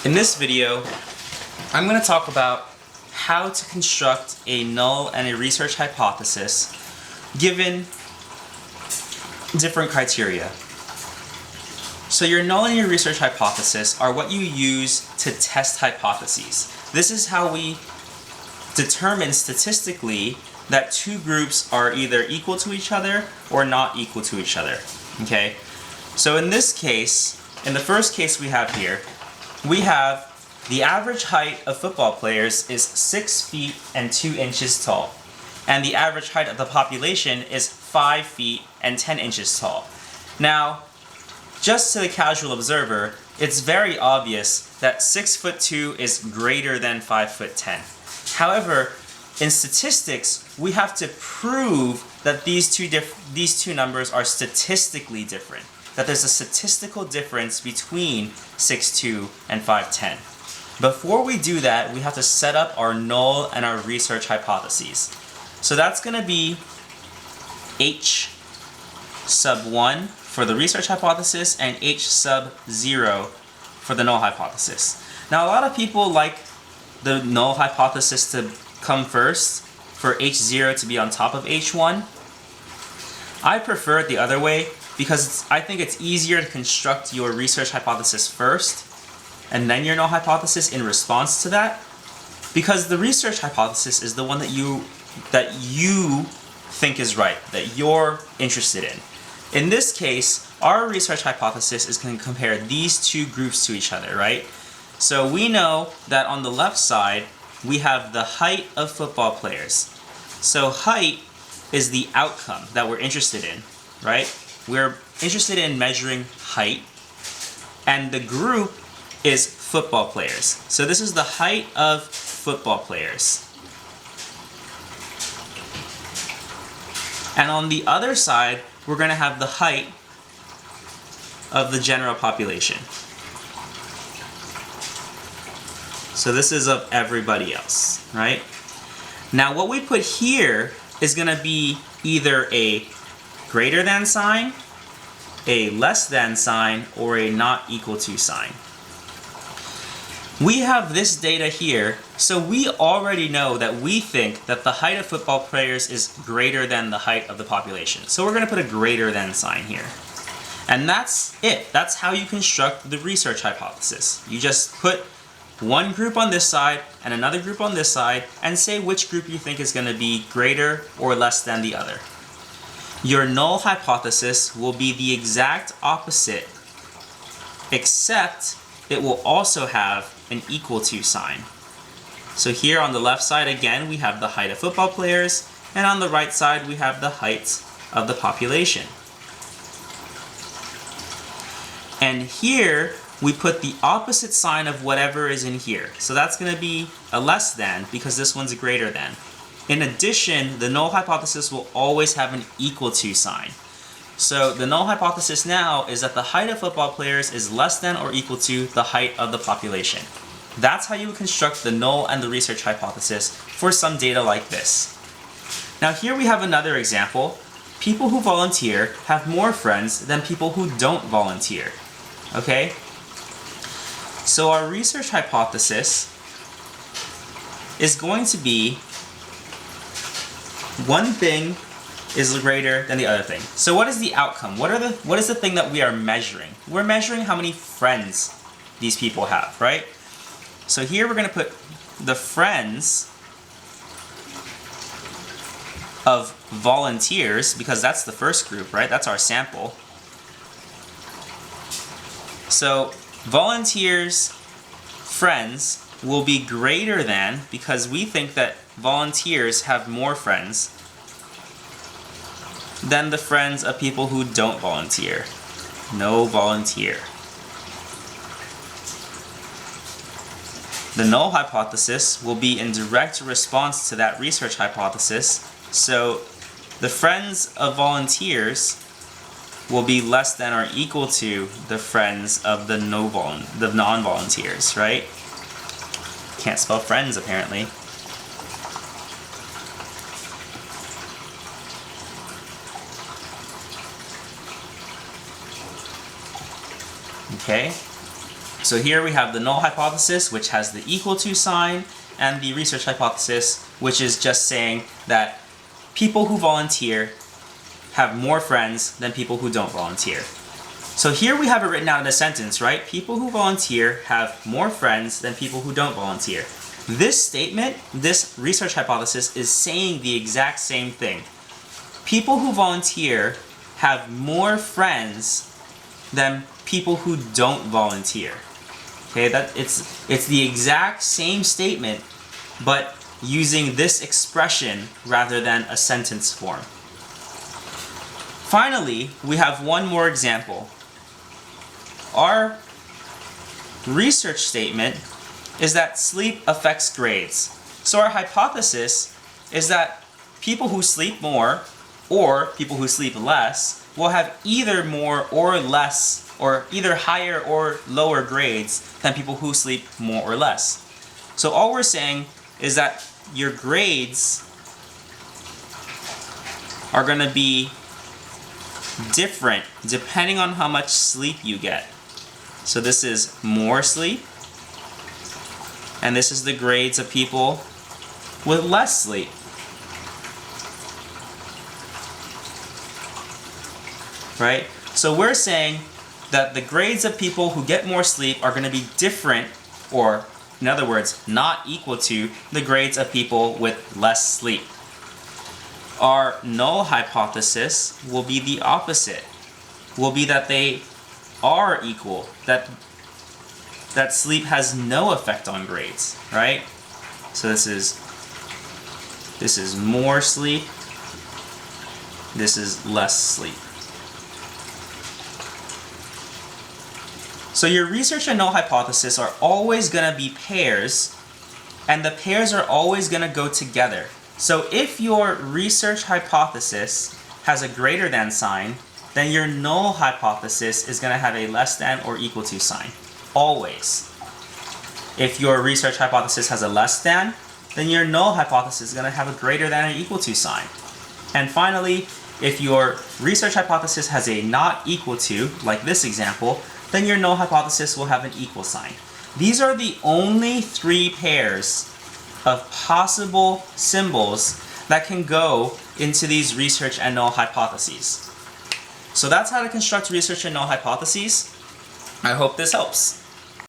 In this video, I'm going to talk about how to construct a null and a research hypothesis given different criteria. So your null and your research hypothesis are what you use to test hypotheses. This is how we determine statistically that two groups are either equal to each other or not equal to each other. Okay? So in this case, in the first case we have here, we have the average height of football players is 6 feet and 2 inches tall. And the average height of the population is 5 feet and 10 inches tall. Now, just to the casual observer, it's very obvious that 6'2" is greater than 5'10". However, in statistics, we have to prove that these two numbers are statistically different. That there's a statistical difference between 6'2" and 5'10". Before we do that, we have to set up our null and our research hypotheses. So that's going to be H sub 1 for the research hypothesis and H sub 0 for the null hypothesis. Now a lot of people like the null hypothesis to come first, for H0 to be on top of H1. I prefer it the other way because I think it's easier to construct your research hypothesis first and then your null hypothesis in response to that, because the research hypothesis is the one that you think is right, that you're interested in. In this case, our research hypothesis is going to compare these two groups to each other, right? So we know that on the left side, we have the height of football players. So height is the outcome that we're interested in, right? We're interested in measuring height, and the group is football players. So this is the height of football players. And on the other side, we're going to have the height of the general population. So this is of everybody else, right? Now what we put here is going to be either a greater than sign, a less than sign, or a not equal to sign. We have this data here, so we already know that we think that the height of football players is greater than the height of the population. So we're going to put a greater than sign here. And that's it. That's how you construct the research hypothesis. You just put one group on this side and another group on this side and say which group you think is going to be greater or less than the other. Your null hypothesis will be the exact opposite, except it will also have an equal to sign. So here on the left side again we have the height of football players, and on the right side we have the height of the population. And here we put the opposite sign of whatever is in here. So that's going to be a less than because this one's a greater than. In addition, the null hypothesis will always have an equal to sign. So the null hypothesis now is that the height of football players is less than or equal to the height of the population. That's how you construct the null and the research hypothesis for some data like this. Now here we have another example. People who volunteer have more friends than people who don't volunteer. Okay? So our research hypothesis is going to be one thing is greater than the other thing. So what is the outcome? What is the thing that we are measuring? We're measuring how many friends these people have, right? So here we're going to put the friends of volunteers, because that's the first group, right? That's our sample. So volunteers' friends will be greater than, because we think that volunteers have more friends than the friends of people who don't volunteer. No volunteer. The null hypothesis will be in direct response to that research hypothesis, so the friends of volunteers will be less than or equal to the friends of the non-volunteers, right? Can't spell friends apparently. Okay? So here we have the null hypothesis, which has the equal to sign, and the research hypothesis, which is just saying that people who volunteer have more friends than people who don't volunteer. So here we have it written out in a sentence, right? People who volunteer have more friends than people who don't volunteer. This statement, this research hypothesis, is saying the exact same thing. People who volunteer have more friends than people who don't volunteer. Okay, it's the exact same statement, but using this expression rather than a sentence form. Finally, we have one more example. Our research statement is that sleep affects grades. So our hypothesis is that people who sleep more or people who sleep less will have either more or less, or either higher or lower grades than people who sleep more or less. So all we're saying is that your grades are going to be different depending on how much sleep you get. So this is more sleep, and this is the grades of people with less sleep. Right? So we're saying that the grades of people who get more sleep are going to be different, or in other words, not equal to the grades of people with less sleep. Our null hypothesis will be the opposite. Will be that they are equal, that sleep has no effect on grades, right? So this is more sleep, this is less sleep. So your research and null hypothesis are always going to be pairs, and the pairs are always going to go together. So if your research hypothesis has a greater than sign, then your null hypothesis is going to have a less than or equal to sign. Always. If your research hypothesis has a less than, then your null hypothesis is going to have a greater than or equal to sign. And finally, if your research hypothesis has a not equal to, like this example, then your null hypothesis will have an equal sign. These are the only three pairs of possible symbols that can go into these research and null hypotheses. So that's how to construct research and null hypotheses. I hope this helps.